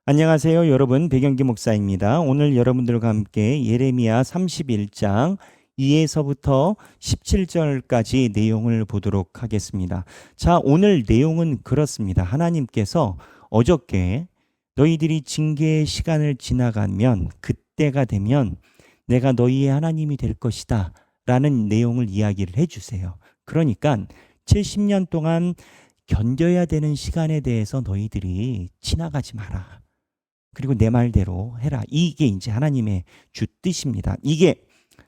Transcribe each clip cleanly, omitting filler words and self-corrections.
안녕하세요, 여러분. 백영기 목사입니다. 오늘 여러분들과 함께 예레미야 31장 2에서부터 17절까지 내용을 보도록 하겠습니다. 자, 오늘 내용은 그렇습니다. 하나님께서 어저께 너희들이 징계의 시간을 지나가면 그때가 되면 내가 너희의 하나님이 될 것이다 라는 내용을 이야기를 해주세요. 그러니까 70년 동안 견뎌야 되는 시간에 대해서 너희들이 지나가지 마라. 그리고 내 말대로 해라. 이게 이제 하나님의 주 뜻입니다. 이게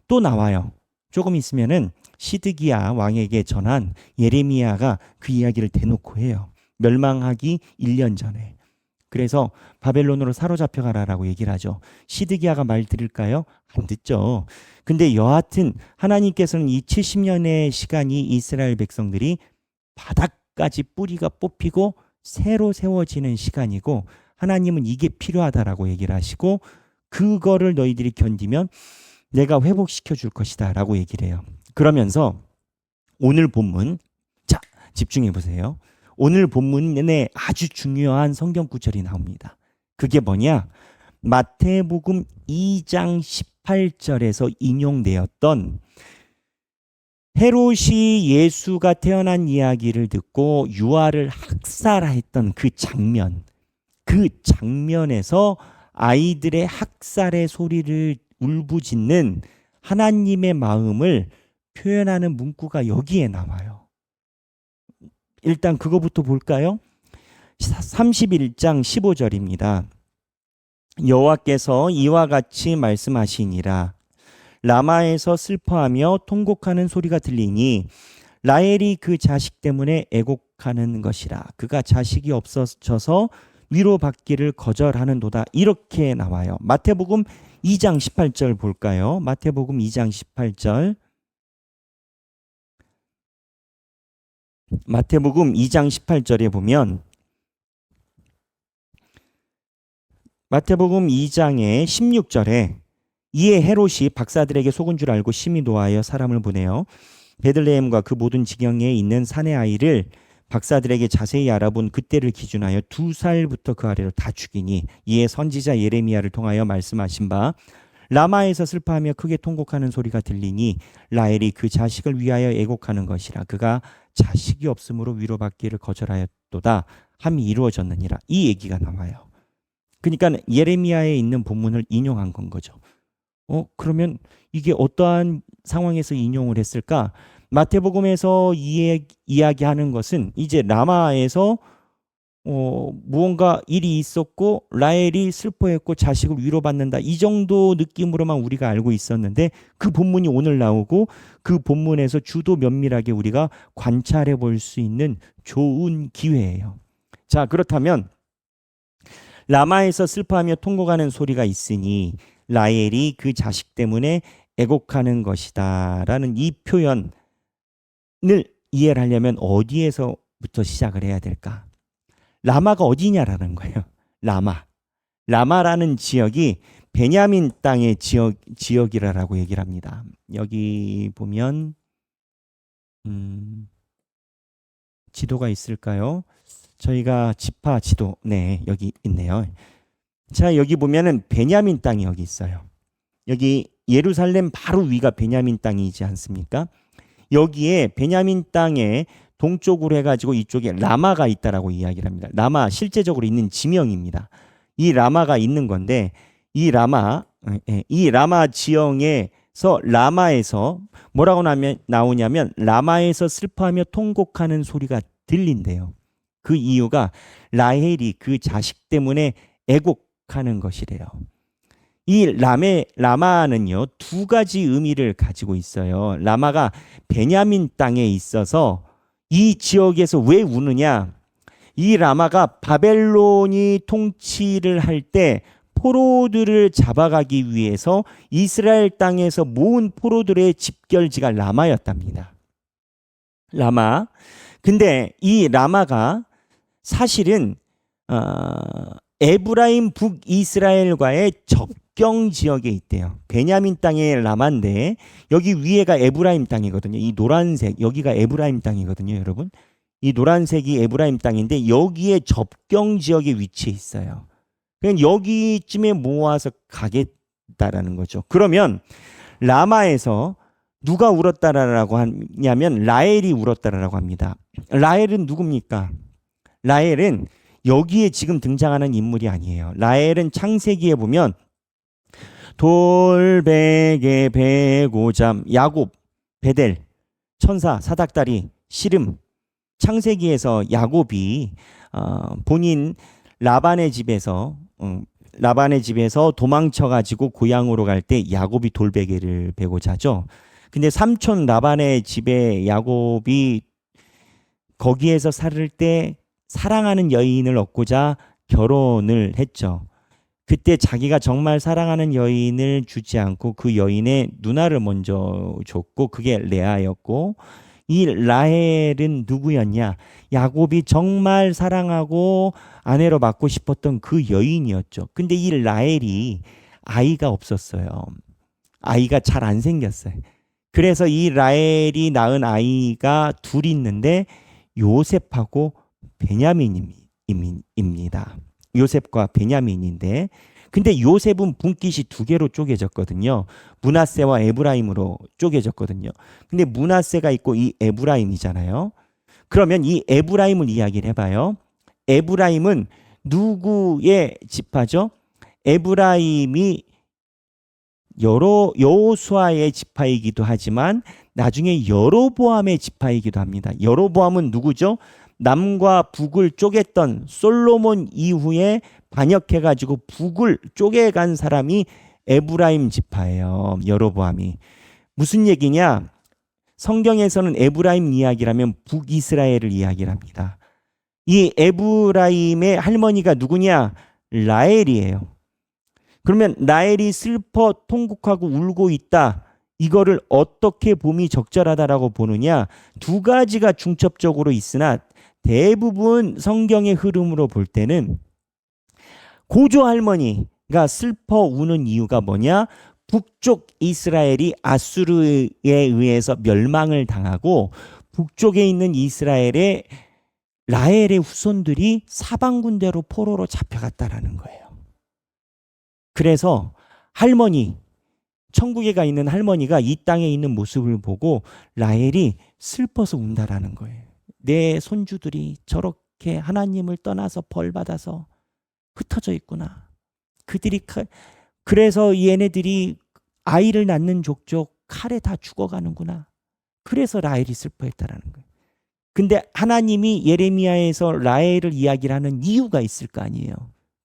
또 나와요. 조금 있으면은 시드기야 왕에게 전한 예레미야가 그 이야기를 대놓고 해요. 멸망하기 1년 전에. 그래서 바벨론으로 사로잡혀 가라라고 얘기를 하죠. 시드기야가 말 들을까요? 안 듣죠. 근데 여하튼 하나님께서는 이 70년의 시간이 이스라엘 백성들이 바닥까지 뿌리가 뽑히고 새로 세워지는 시간이고, 하나님은 이게 필요하다라고 얘기를 하시고, 그거를 너희들이 견디면 내가 회복시켜 줄 것이다 라고 얘기를 해요. 그러면서 오늘 본문, 자, 집중해 보세요. 오늘 본문에 아주 중요한 성경 구절이 나옵니다. 그게 뭐냐? 마태복음 2장 18절에서 인용되었던 헤롯이 예수가 태어난 이야기를 듣고 유아를 학살했던 그 장면에서 아이들의 학살의 소리를 울부짖는 하나님의 마음을 표현하는 문구가 여기에 나와요. 일단 그거부터 볼까요? 31장 15절입니다. 여호와께서 이와 같이 말씀하시니라. 라마에서 슬퍼하며 통곡하는 소리가 들리니 라헬이 그 자식 때문에 애곡하는 것이라. 그가 자식이 없어져서 위로받기를 거절하는도다. 이렇게 나와요. 마태복음 2장 18절 볼까요? 마태복음 2장 18절. 마태복음 2장 18절에 보면 마태복음 2장의 16절에 이에 헤롯이 박사들에게 속은 줄 알고 심히 노하여 사람을 보내어 베들레헴과 그 모든 지경에 있는 사내 아이를 박사들에게 자세히 알아본 그때를 기준하여 2살부터 그 아래로 다 죽이니, 이에 선지자 예레미야를 통하여 말씀하신 바 라마에서 슬퍼하며 크게 통곡하는 소리가 들리니 라헬이 그 자식을 위하여 애곡하는 것이라. 그가 자식이 없으므로 위로받기를 거절하였도다 함이 이루어졌느니라. 이 얘기가 나와요. 그러니까 예레미야에 있는 본문을 인용한 건 거죠. 그러면 이게 어떠한 상황에서 인용을 했을까? 마태복음에서 이야기하는 것은 이제 라마에서 무언가 일이 있었고 라헬이 슬퍼했고 자식을 위로받는다, 이 정도 느낌으로만 우리가 알고 있었는데, 그 본문이 오늘 나오고 그 본문에서 주도 면밀하게 우리가 관찰해 볼 수 있는 좋은 기회예요. 자, 그렇다면 라마에서 슬퍼하며 통곡하는 소리가 있으니 라헬이 그 자식 때문에 애곡하는 것이다 라는 이 표현을 이해를 하려면 어디에서부터 시작을 해야 될까? 라마가 어디냐라는 거예요. 라마라는 지역이 베냐민 땅의 지역이라고 얘기를 합니다. 여기 보면 지도가 있을까요? 저희가 지파 지도, 네, 여기 있네요. 자, 여기 보면은 베냐민 땅이 여기 있어요. 여기 예루살렘 바로 위가 베냐민 땅이지 않습니까? 여기에 베냐민 땅에 동쪽으로 해가지고 이쪽에 라마가 있다라고 이야기를 합니다. 라마 실제적으로 있는 지명입니다. 이 라마가 있는 건데, 이 라마 지형에서 라마에서 뭐라고 나오냐면 라마에서 슬퍼하며 통곡하는 소리가 들린대요. 그 이유가 라헬이 그 자식 때문에 애곡하는 것이래요. 이 라마는요, 두 가지 의미를 가지고 있어요. 라마가 베냐민 땅에 있어서 이 지역에서 왜 우느냐? 이 라마가 바벨론이 통치를 할 때 포로들을 잡아가기 위해서 이스라엘 땅에서 모은 포로들의 집결지가 라마였답니다. 라마. 근데 이 라마가 사실은 에브라임 북이스라엘과의 접경 지역에 있대요. 베냐민 땅의 라마인데 여기 위에가 에브라임 땅이거든요. 이 노란색 여기가 에브라임 땅이거든요, 여러분. 이 노란색이 에브라임 땅인데 여기에 접경 지역에 위치해 있어요. 그냥 여기쯤에 모아서 가겠다라는 거죠. 그러면 라마에서 누가 울었다라고 하냐면 라헬이 울었다라고 합니다. 라헬은 누굽니까? 라헬은 여기에 지금 등장하는 인물이 아니에요. 라헬은 창세기에 보면 돌베개 베고잠 야곱 베델 천사 사닥다리 씨름 창세기에서 야곱이 본인 라반의 집에서 도망쳐가지고 고향으로 갈 때 야곱이 돌베개를 베고 자죠. 근데 삼촌 라반의 집에 야곱이 거기에서 살을 때 사랑하는 여인을 얻고자 결혼을 했죠. 그때 자기가 정말 사랑하는 여인을 주지 않고 그 여인의 누나를 먼저 줬고 그게 레아였고 이 라헬은 누구였냐? 야곱이 정말 사랑하고 아내로 맡고 싶었던 그 여인이었죠. 근데 이 라헬이 아이가 없었어요. 아이가 잘 안 생겼어요. 그래서 이 라헬이 낳은 아이가 둘 있는데 요셉하고 베냐민입니다. 요셉과 베냐민인데 근데 요셉은 분깃이 두 개로 쪼개졌거든요. 므낫세와 에브라임으로 쪼개졌거든요. 근데 므낫세가 있고 이 에브라임이잖아요. 그러면 이 에브라임을 이야기를 해봐요. 에브라임은 누구의 지파죠? 에브라임이 여호수아의 지파이기도 하지만 나중에 여로보암의 지파이기도 합니다. 여로보암은 누구죠? 남과 북을 쪼갰던 솔로몬 이후에 반역해가지고 북을 쪼개간 사람이 에브라임 지파예요. 여로보암이. 무슨 얘기냐? 성경에서는 에브라임 이야기라면 북이스라엘을 이야기를 합니다. 이 에브라임의 할머니가 누구냐? 라헬이에요. 그러면 라헬이 슬퍼 통곡하고 울고 있다. 이거를 어떻게 봄이 적절하다라고 보느냐? 두 가지가 중첩적으로 있으나 대부분 성경의 흐름으로 볼 때는 고조 할머니가 슬퍼 우는 이유가 뭐냐? 북쪽 이스라엘이 아수르에 의해서 멸망을 당하고 북쪽에 있는 이스라엘의 라헬의 후손들이 사방 군대로 포로로 잡혀갔다라는 거예요. 그래서 할머니, 천국에 가 있는 할머니가 이 땅에 있는 모습을 보고 라헬이 슬퍼서 운다라는 거예요. 내 손주들이 저렇게 하나님을 떠나서 벌 받아서 흩어져 있구나. 그래서 얘네들이 아이를 낳는 족족 칼에 다 죽어가는구나. 그래서 라헬이 슬퍼했다라는 거예요. 근데 하나님이 예레미야에서 라헬을 이야기를 하는 이유가 있을 거 아니에요.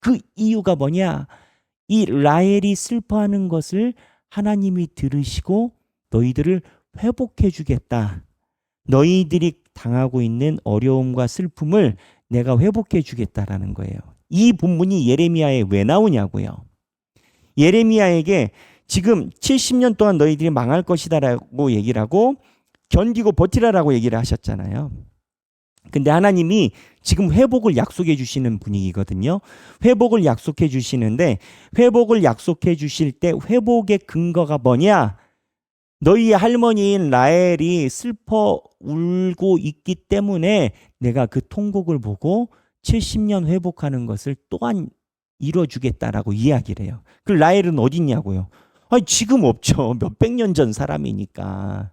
그 이유가 뭐냐? 이 라헬이 슬퍼하는 것을 하나님이 들으시고 너희들을 회복해 주겠다. 너희들이 당하고 있는 어려움과 슬픔을 내가 회복해 주겠다라는 거예요. 이 본문이 예레미야에 왜 나오냐고요. 예레미야에게 지금 70년 동안 너희들이 망할 것이다라고 얘기를 하고 견디고 버티라라고 얘기를 하셨잖아요. 근데 하나님이 지금 회복을 약속해 주시는 분위기거든요. 회복을 약속해 주시는데 회복을 약속해 주실 때 회복의 근거가 뭐냐? 너희 할머니인 라헬이 슬퍼 울고 있기 때문에 내가 그 통곡을 보고 70년 회복하는 것을 또한 이뤄주겠다라고 이야기를 해요. 그 라헬은 어디 있냐고요? 아니, 지금 없죠. 몇백 년 전 사람이니까.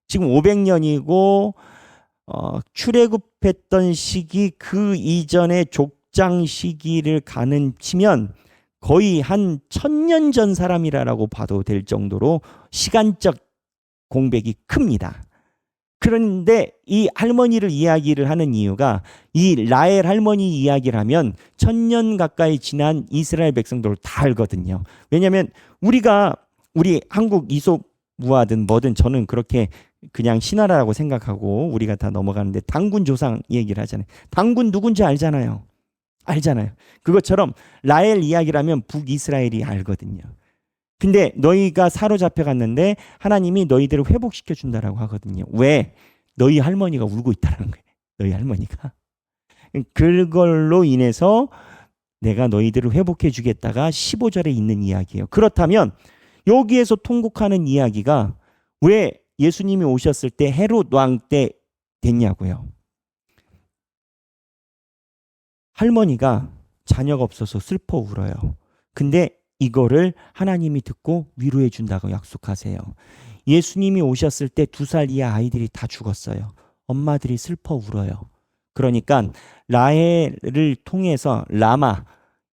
지금 500년이고 출애굽했던 시기 그 이전의 족장 시기를 가는 치면 거의 한 1000년 전 사람이라고 봐도 될 정도로 시간적 공백이 큽니다. 그런데 이 할머니를 이야기를 하는 이유가 이 라헬 할머니 이야기를 하면 1000년 가까이 지난 이스라엘 백성들을 다 알거든요. 왜냐하면 우리 한국 이솝우화든 뭐든 저는 그렇게 그냥 신하라고 생각하고 우리가 다 넘어가는데 당군 조상 얘기를 하잖아요. 당군 누군지 알잖아요. 그것처럼 라헬 이야기를 하면 북이스라엘이 알거든요. 근데 너희가 사로잡혀 갔는데 하나님이 너희들을 회복시켜 준다라고 하거든요. 왜? 너희 할머니가 울고 있다는 거예요. 너희 할머니가. 그걸로 인해서 내가 너희들을 회복해 주겠다가 15절에 있는 이야기예요. 그렇다면 여기에서 통곡하는 이야기가 왜 예수님이 오셨을 때 헤롯 왕 때 됐냐고요. 할머니가 자녀가 없어서 슬퍼 울어요. 근데 이거를 하나님이 듣고 위로해 준다고 약속하세요. 예수님이 오셨을 때 2살 이하 아이들이 다 죽었어요. 엄마들이 슬퍼 울어요. 그러니까 라헬을 통해서 라마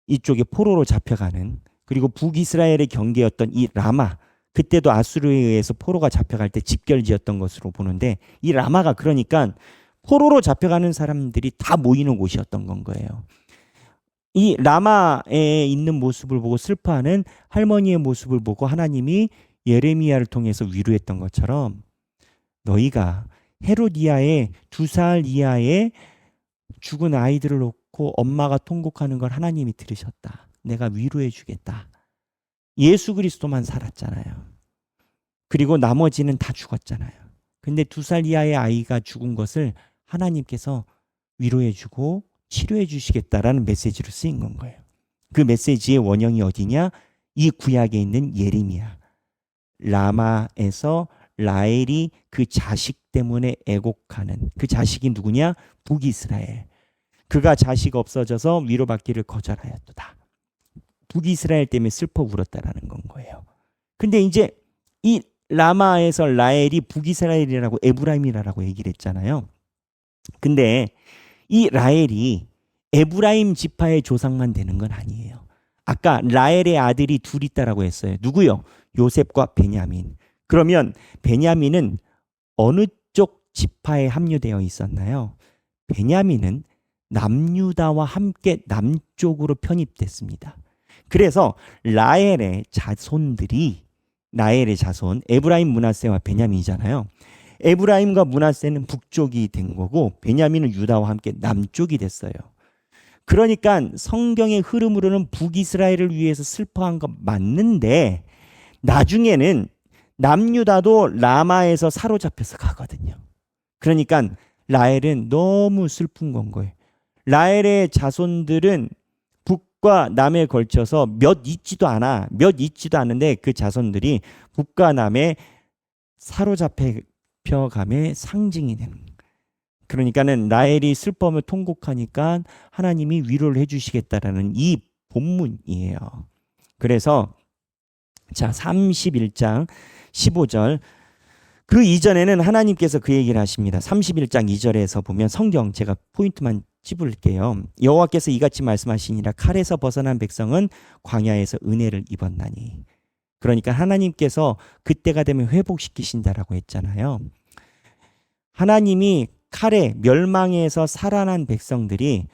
이쪽에 포로로 잡혀가는, 그리고 북이스라엘의 경계였던 이 라마, 그때도 아수르에 의해서 포로가 잡혀갈 때 집결지였던 것으로 보는데, 이 라마가 그러니까 포로로 잡혀가는 사람들이 다 모이는 곳이었던 건 거예요. 이 라마에 있는 모습을 보고 슬퍼하는 할머니의 모습을 보고 하나님이 예레미야를 통해서 위로했던 것처럼, 너희가 헤로디아의 2살 이하의 죽은 아이들을 놓고 엄마가 통곡하는 걸 하나님이 들으셨다. 내가 위로해 주겠다. 예수 그리스도만 살았잖아요. 그리고 나머지는 다 죽었잖아요. 근데 2살 이하의 아이가 죽은 것을 하나님께서 위로해 주고 치료해 주시겠다라는 메시지로 쓰인 건 거예요. 그 메시지의 원형이 어디냐? 이 구약에 있는 예레미야. 라마에서 라헬이 그 자식 때문에 애곡하는, 그 자식이 누구냐? 북이스라엘. 그가 자식 없어져서 위로받기를 거절하였도다. 북이스라엘 때문에 슬퍼 울었다라는 건 거예요. 근데 이제 이 라마에서 라헬이 북이스라엘이라고 에브라임이라고 얘기를 했잖아요. 근데 이 라헬이 에브라임 지파의 조상만 되는 건 아니에요. 아까 라헬의 아들이 둘 있다라고 했어요. 누구요? 요셉과 베냐민. 그러면 베냐민은 어느 쪽 지파에 합류되어 있었나요? 베냐민은 남유다와 함께 남쪽으로 편입됐습니다. 그래서 라헬의 자손, 에브라임, 므낫세와 베냐민이잖아요. 에브라임과 므낫세는 북쪽이 된 거고, 베냐민은 유다와 함께 남쪽이 됐어요. 그러니까 성경의 흐름으로는 북이스라엘을 위해서 슬퍼한 건 맞는데, 나중에는 남유다도 라마에서 사로잡혀서 가거든요. 그러니까 라헬은 너무 슬픈 건 거예요. 라헬의 자손들은 북과 남에 걸쳐서 몇 있지도 않은데 그 자손들이 북과 남에 사로잡혀감의 상징이 되는 거예요. 그러니까는 라헬이 슬퍼하며 통곡하니까 하나님이 위로를 해주시겠다라는 이 본문이에요. 그래서 자, 31장 15절, 그 이전에는 하나님께서 그 얘기를 하십니다. 31장 2절에서 보면, 성경 제가 포인트만 찝을게요. 여호와께서 이같이 말씀하시니라. 칼에서 벗어난 백성은 광야에서 은혜를 입었나니. 그러니까 하나님께서 그때가 되면 회복시키신다라고 했잖아요. 하나님이 칼에 멸망에서 살아난 백성들이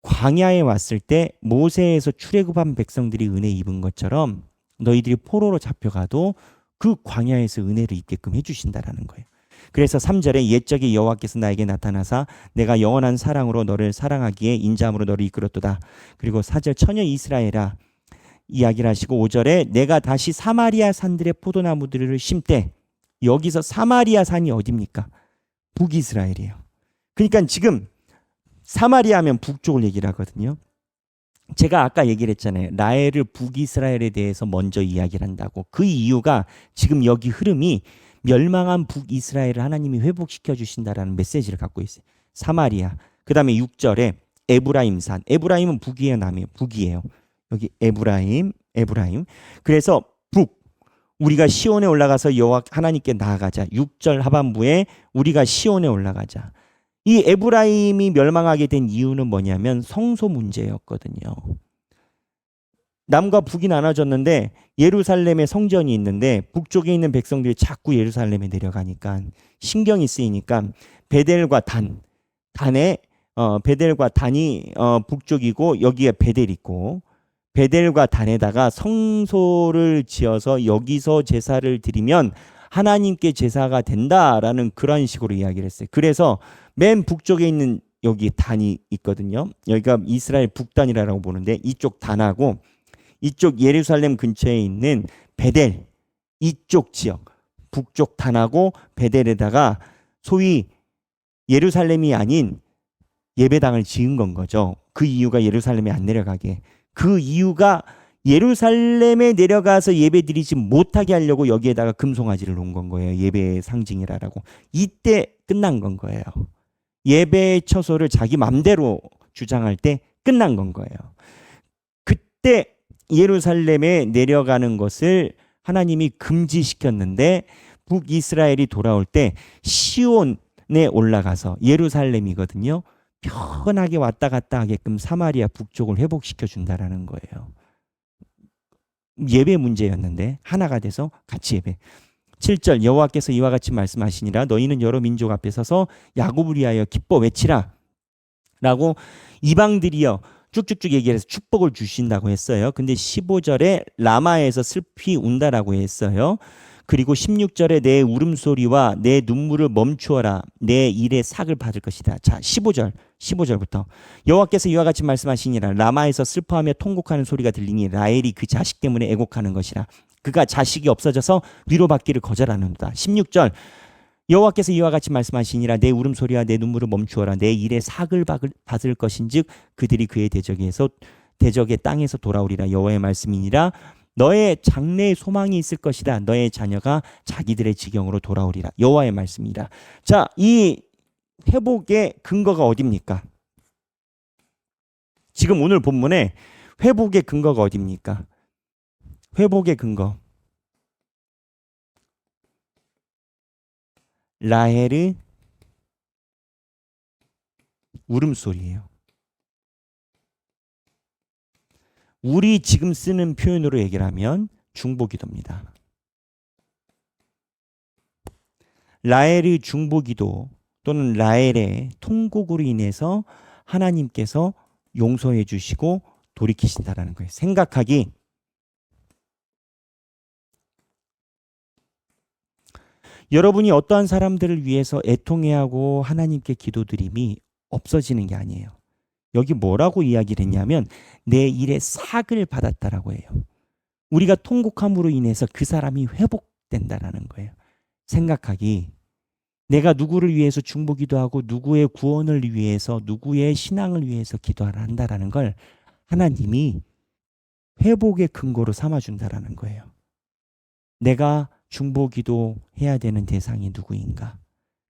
광야에 왔을 때 모세에서 출애굽한 백성들이 은혜 입은 것처럼 너희들이 포로로 잡혀가도 그 광야에서 은혜를 입게끔 해주신다라는 거예요. 그래서 3절에 옛적에 여호와께서 나에게 나타나사 내가 영원한 사랑으로 너를 사랑하기에 인자함으로 너를 이끌었도다. 그리고 4절 처녀 이스라엘아 이야기를 하시고, 5절에 내가 다시 사마리아 산들의 포도나무들을 심되, 여기서 사마리아 산이 어디입니까? 북이스라엘이에요. 그러니까 지금 사마리아 하면 북쪽을 얘기를 하거든요. 제가 아까 얘기를 했잖아요. 라헬을 북이스라엘에 대해서 먼저 이야기를 한다고. 그 이유가 지금 여기 흐름이 멸망한 북이스라엘을 하나님이 회복시켜 주신다라는 메시지를 갖고 있어요. 사마리아. 그 다음에 6절에 에브라임산. 에브라임은 북이에요, 남이에요? 북이에요. 여기 에브라임. 그래서 북. 우리가 시온에 올라가서 여호와 하나님께 나아가자. 6절 하반부에 우리가 시온에 올라가자. 이 에브라임이 멸망하게 된 이유는 뭐냐면 성소 문제였거든요. 남과 북이 나눠졌는데 예루살렘에 성전이 있는데 북쪽에 있는 백성들이 자꾸 예루살렘에 내려가니까 신경이 쓰이니까 베델과 베델과 단이 북쪽이고 여기에 베델 있고, 베델과 단에다가 성소를 지어서 여기서 제사를 드리면 하나님께 제사가 된다라는 그런 식으로 이야기를 했어요. 그래서 맨 북쪽에 있는 여기 단이 있거든요. 여기가 이스라엘 북단이라고 보는데, 이쪽 단하고 이쪽 예루살렘 근처에 있는 베델, 이쪽 지역 북쪽 단하고 베델에다가 소위 예루살렘이 아닌 예배당을 지은 건 거죠. 그 이유가 예루살렘에 안 내려가게. 그 이유가 예루살렘에 내려가서 예배 드리지 못하게 하려고 여기에다가 금송아지를 놓은 건 거예요. 예배의 상징이라고. 이때 끝난 건 거예요. 예배의 처소를 자기 맘대로 주장할 때 끝난 건 거예요. 그때 예루살렘에 내려가는 것을 하나님이 금지시켰는데 북이스라엘이 돌아올 때 시온에 올라가서 예루살렘이거든요. 편하게 왔다 갔다 하게끔 사마리아 북쪽을 회복시켜 준다라는 거예요. 예배 문제였는데 하나가 돼서 같이 예배. 7절 여호와께서 이와 같이 말씀하시니라 너희는 여러 민족 앞에 서서 야곱을 위하여 기뻐 외치라 라고 이방들이여 쭉쭉쭉 얘기해서 축복을 주신다고 했어요. 근데 15절에 라마에서 슬피 운다라고 했어요. 그리고 16절에 내 울음소리와 내 눈물을 멈추어라. 내 일의 삭을 받을 것이다. 자, 15절부터 여호와께서 이와 같이 말씀하시니라 라마에서 슬퍼하며 통곡하는 소리가 들리니 라헬이 그 자식 때문에 애곡하는 것이라. 그가 자식이 없어져서 위로받기를 거절하는도다. 16절 여호와께서 이와 같이 말씀하시니라 내 울음소리와 내 눈물을 멈추어라. 내 일의 삭을 받을 것인즉 그들이 그의 대적의 땅에서 돌아오리라. 여호와의 말씀이니라. 너의 장래에 소망이 있을 것이다. 너의 자녀가 자기들의 지경으로 돌아오리라. 여호와의 말씀이라. 자, 이 회복의 근거가 어디입니까? 지금 오늘 본문에 회복의 근거가 어디입니까? 회복의 근거. 라헬의 울음소리예요. 우리 지금 쓰는 표현으로 얘기를 하면 중보기도입니다. 라헬의 중보기도 또는 라헬의 통곡으로 인해서 하나님께서 용서해 주시고 돌이키신다라는 거예요. 생각하기 여러분이 어떠한 사람들을 위해서 애통해 하고 하나님께 기도드림이 없어지는 게 아니에요. 여기 뭐라고 이야기를 했냐면 내 일의 삭을 받았다라고 해요. 우리가 통곡함으로 인해서 그 사람이 회복된다라는 거예요. 생각하기 내가 누구를 위해서 중보기도하고 누구의 구원을 위해서 누구의 신앙을 위해서 기도한다라는 걸 하나님이 회복의 근거로 삼아준다라는 거예요. 내가 중보기도 해야 되는 대상이 누구인가?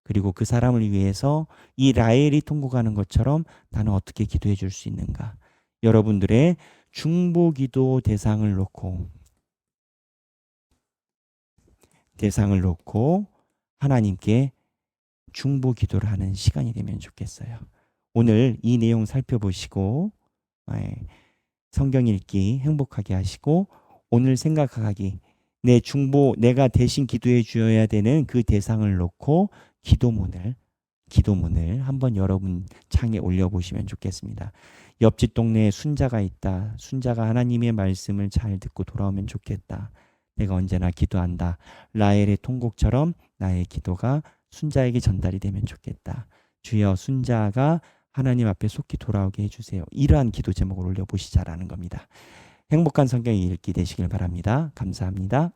그리고 그 사람을 위해서 이 라헬이 통곡하는 것처럼 나는 어떻게 기도해 줄 수 있는가? 여러분들의 중보기도 대상을 놓고 하나님께 중보기도를 하는 시간이 되면 좋겠어요. 오늘 이 내용 살펴보시고 성경 읽기 행복하게 하시고 오늘 생각하기 내가 대신 기도해 주어야 되는 그 대상을 놓고 기도문을 한번 여러분 창에 올려보시면 좋겠습니다. 옆집 동네에 순자가 있다. 순자가 하나님의 말씀을 잘 듣고 돌아오면 좋겠다. 내가 언제나 기도한다. 라헬의 통곡처럼 나의 기도가 순자에게 전달이 되면 좋겠다. 주여 순자가 하나님 앞에 속히 돌아오게 해주세요. 이러한 기도 제목을 올려보시자라는 겁니다. 행복한 성경 읽기 되시길 바랍니다. 감사합니다.